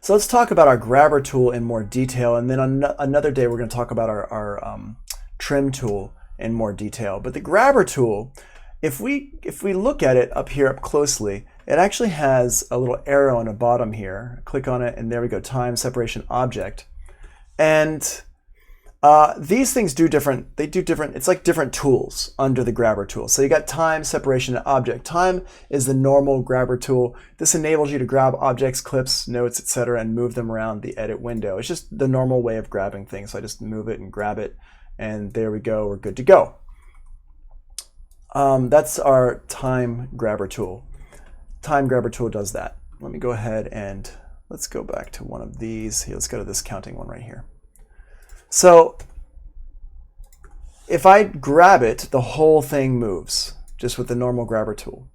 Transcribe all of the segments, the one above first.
So let's talk about our grabber tool in more detail, and then another day we're going to talk about our trim tool in more detail. But the grabber tool, if we look at it up here up closely, it actually has a little arrow on the bottom here. Click on it, and there we go, time, separation, object. And these things do different, it's like different tools under the grabber tool. So you got time, separation, and object. Time is the normal grabber tool. This enables you to grab objects, clips, notes, etc., and move them around the edit window. It's just the normal way of grabbing things. So I just move it and grab it, and there we go, we're good to go. That's our time grabber tool. Time grabber tool does that. Let me go ahead and let's go back to one of these. Here, let's go to this counting one right here. So if I grab it, the whole thing moves just with the normal grabber tool.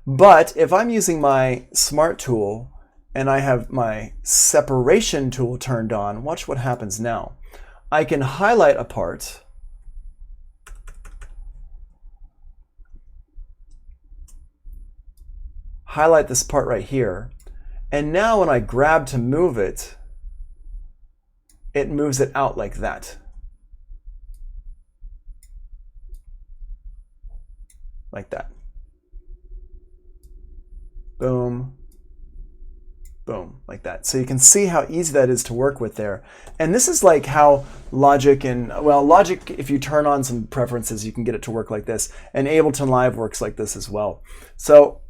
But if I'm using my smart tool and I have my separation tool turned on, watch what happens now. I can highlight a part, highlight this part right here, and now when I grab to move it, it moves it out like that. Like that. Boom. Boom. Like that. So you can see how easy that is to work with there. And this is like how Logic and, well, Logic, if you turn on some preferences, you can get it to work like this. And Ableton Live works like this as well. So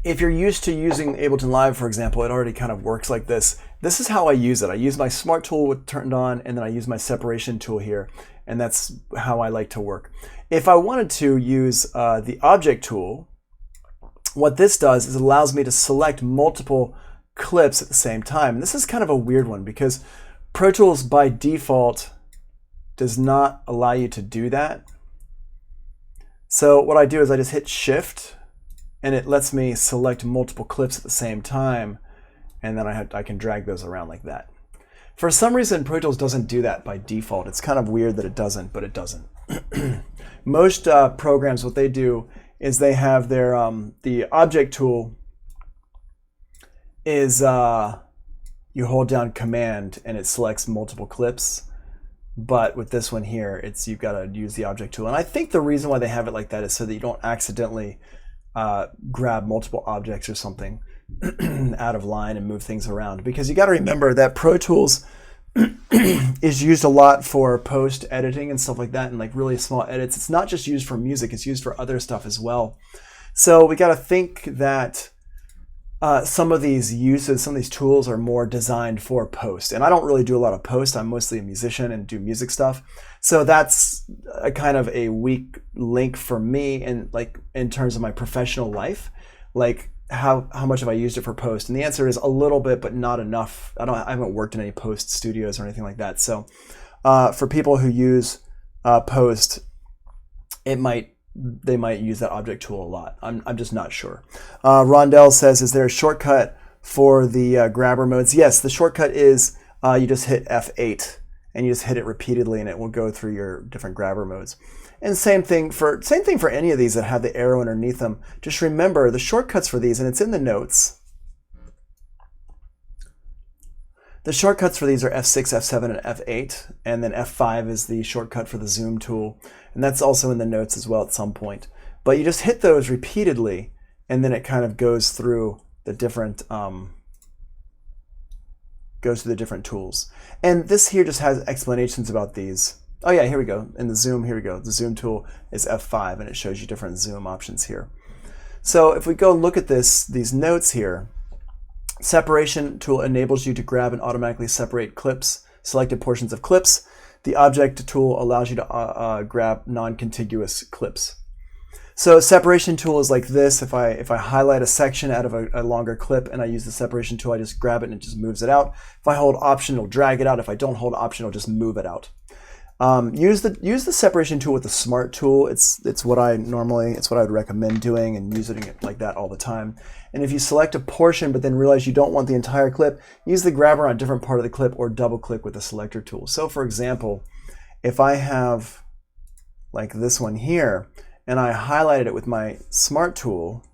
if you're used to using Ableton Live, for example, it already kind of works like this. This is how I use it. I use my smart tool turned on, and then I use my separation tool here, and that's how I like to work. If I wanted to use the object tool, what this does is it allows me to select multiple clips at the same time. And this is kind of a weird one because Pro Tools by default does not allow you to do that. So what I do is I just hit Shift, and it lets me select multiple clips at the same time, and then I can drag those around like that. For some reason, Pro Tools doesn't do that by default. It's kind of weird that it doesn't, but it doesn't. Most programs, what they do is they have their, the object tool is you hold down Command and it selects multiple clips. But with this one here, you've got to use the object tool. And I think the reason why they have it like that is so that you don't accidentally grab multiple objects or something out of line and move things around. Because you got to remember that Pro Tools is used a lot for post editing and stuff like that, and like really small edits. It's not just used for music, it's used for other stuff as well. So we got to think that some of these uses, some of these tools are more designed for post. And I don't really do a lot of post. I'm mostly a musician and do music stuff. So that's a kind of a weak link for me, and like in terms of my professional life, like how much have I used it for post? And the answer is a little bit, but not enough. I haven't worked in any post studios or anything like that. So for people who use post, they might use that object tool a lot. I'm just not sure. Rondell says, is there a shortcut for the grabber modes? Yes, the shortcut is you just hit F8 and you just hit it repeatedly and it will go through your different grabber modes. And same thing for any of these that have the arrow underneath them. Just remember the shortcuts for these, and it's in the notes. The shortcuts for these are F6, F7, and F8, and then F5 is the shortcut for the zoom tool, and that's also in the notes as well at some point. But you just hit those repeatedly, and then it kind of goes through the different tools. And this here just has explanations about these. Oh yeah, here we go. In the zoom, here we go. The zoom tool is F5, and it shows you different zoom options here. So if we go look at these notes here, separation tool enables you to grab and automatically separate clips, selected portions of clips. The object tool allows you to grab non-contiguous clips. So separation tool is like this. If I highlight a section out of a longer clip and I use the separation tool, I just grab it and it just moves it out. If I hold Option, it'll drag it out. If I don't hold Option, it'll just move it out. Use the separation tool with the smart tool. It's what I would recommend doing, and using it like that all the time. And if you select a portion but then realize you don't want the entire clip, use the grabber on a different part of the clip or double click with the selector tool. So for example, if I have like this one here and I highlighted it with my smart tool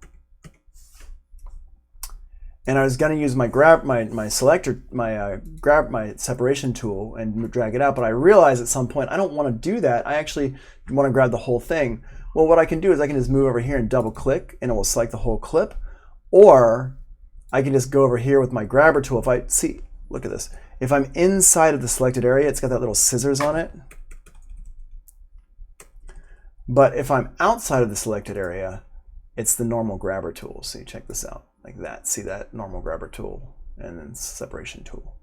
and I was going to use my separation tool and drag it out, but I realized at some point I don't want to do that. I actually want to grab the whole thing. Well, what I can do is I can just move over here and double click and it will select the whole clip, or I can just go over here with my grabber tool. If I see, look at this. If I'm inside of the selected area, it's got that little scissors on it. But if I'm outside of the selected area, it's the normal grabber tool. See, check this out, like that. See that normal grabber tool and then separation tool.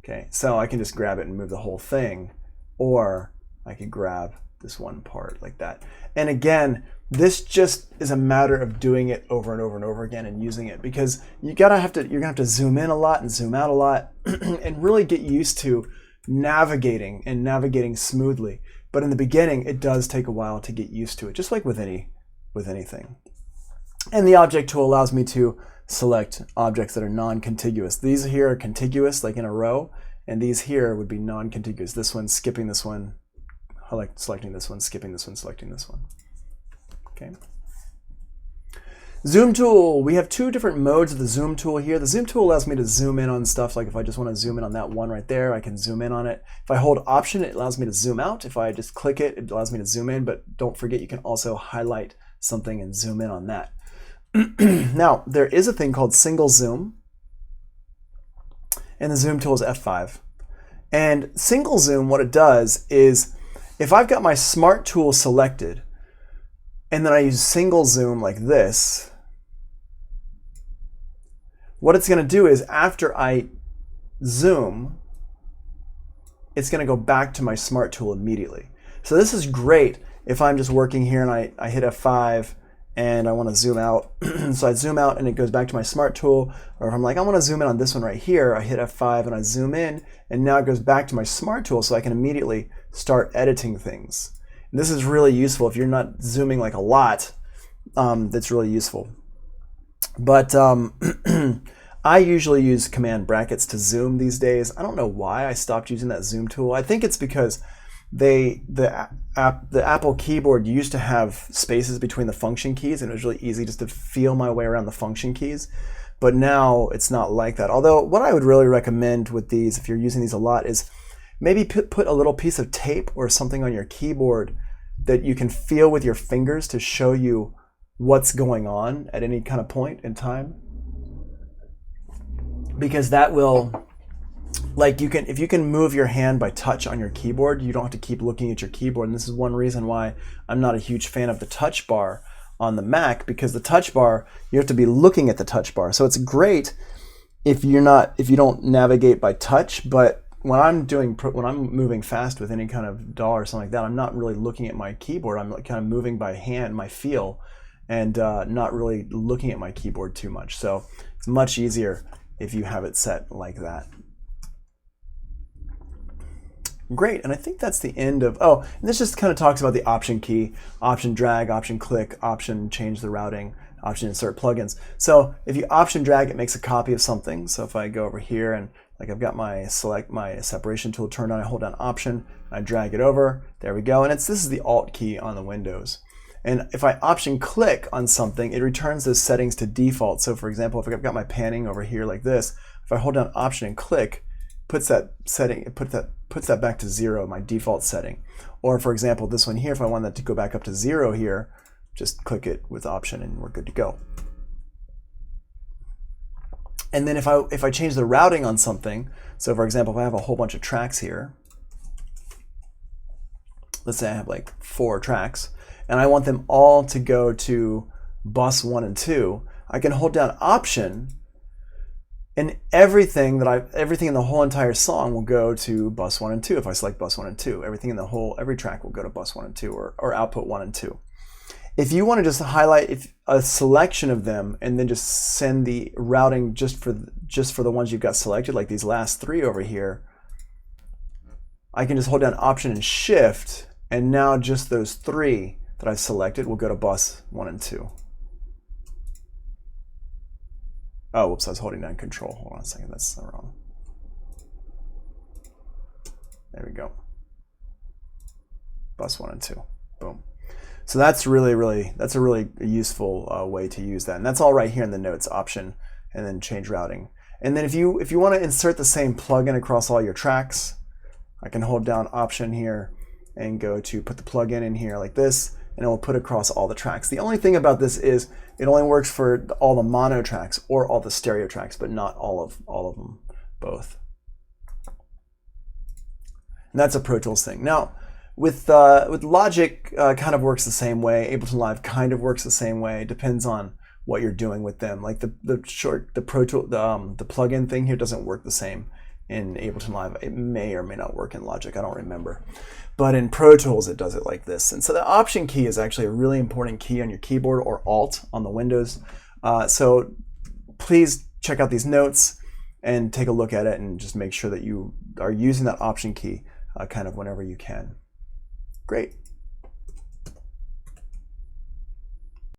Okay, so I can just grab it and move the whole thing, or I could grab this one part like that. And again, this just is a matter of doing it over and over and over again and using it, because you're gonna have to zoom in a lot and zoom out a lot and really get used to navigating smoothly. But in the beginning, it does take a while to get used to it, just like with anything. And the object tool allows me to select objects that are non-contiguous. These here are contiguous, like in a row, and these here would be non-contiguous. This one, skipping this one, selecting this one, skipping this one, selecting this one. Okay. Zoom tool. We have two different modes of the zoom tool here. The zoom tool allows me to zoom in on stuff. Like if I just want to zoom in on that one right there, I can zoom in on it. If I hold Option, it allows me to zoom out. If I just click it, it allows me to zoom in. But don't forget, you can also highlight something and zoom in on that. Now, there is a thing called single zoom, and the zoom tool is F5. And single zoom, what it does is, if I've got my smart tool selected, and then I use single zoom like this, what it's going to do is after I zoom, it's going to go back to my smart tool immediately. So this is great if I'm just working here and I hit F5 and I want to zoom out. So I zoom out and it goes back to my smart tool. Or if I'm like, I want to zoom in on this one right here, I hit F5 and I zoom in, and now it goes back to my smart tool so I can immediately start editing things. And this is really useful if you're not zooming like a lot. That's really useful. But I usually use command brackets to zoom these days. I don't know why I stopped using that zoom tool. I think it's because the Apple keyboard used to have spaces between the function keys, and it was really easy just to feel my way around the function keys. But now it's not like that. Although what I would really recommend with these, if you're using these a lot, is maybe put a little piece of tape or something on your keyboard that you can feel with your fingers to show you what's going on at any kind of point in time. Because that will, like, if you can move your hand by touch on your keyboard, you don't have to keep looking at your keyboard. And this is one reason why I'm not a huge fan of the touch bar on the Mac, because the touch bar, you have to be looking at the touch bar. So it's great if you don't navigate by touch, but when I'm moving fast with any kind of DAW or something like that, I'm not really looking at my keyboard. I'm kind of moving by hand, my feel, and not really looking at my keyboard too much. So it's much easier if you have it set like that. Great, and I think that's the end of, and this just kind of talks about the option key, option drag, option click, option change the routing, option insert plugins. So if you option drag, it makes a copy of something. So if I go over here and like I've got my separation tool turned on, I hold down option, I drag it over, there we go. And this is the Alt key on the Windows. And if I option click on something, it returns those settings to default. So for example, if I've got my panning over here like this, if I hold down option and click, puts that setting, it puts that back to 0, my default setting. Or for example, this one here, if I want that to go back up to 0 here, just click it with option and we're good to go. And then if I change the routing on something, so for example, if I have a whole bunch of tracks here, let's say I have like 4 tracks, and I want them all to go to bus 1 and 2, I can hold down option, and everything in the whole entire song will go to bus 1 and 2. If I select bus 1 and 2, every track will go to bus 1 and 2, or output 1 and 2. If you want to just highlight a selection of them and then just send the routing just for the ones you've got selected, like these last 3 over here, I can just hold down option and shift, and now just those 3 that I've selected will go to bus 1 and 2. Oh, whoops, I was holding down control. Hold on a second, that's wrong. There we go. Bus 1 and 2, boom. So that's a really useful way to use that. And that's all right here in the notes, option and then change routing. And then if you want to insert the same plugin across all your tracks, I can hold down Option here and go to put the plugin in here like this, and it will put across all the tracks. The only thing about this is it only works for all the mono tracks or all the stereo tracks, but not all of them both. And that's a Pro Tools thing. Now, with Logic, kind of works the same way. Ableton Live kind of works the same way. It depends on what you're doing with them. Like the Pro Tool, the plugin thing here doesn't work the same in Ableton Live. It may or may not work in Logic. I don't remember. But in Pro Tools, it does it like this. And so the Option key is actually a really important key on your keyboard, or Alt on the Windows. So please check out these notes and take a look at it and just make sure that you are using that Option key kind of whenever you can. Great.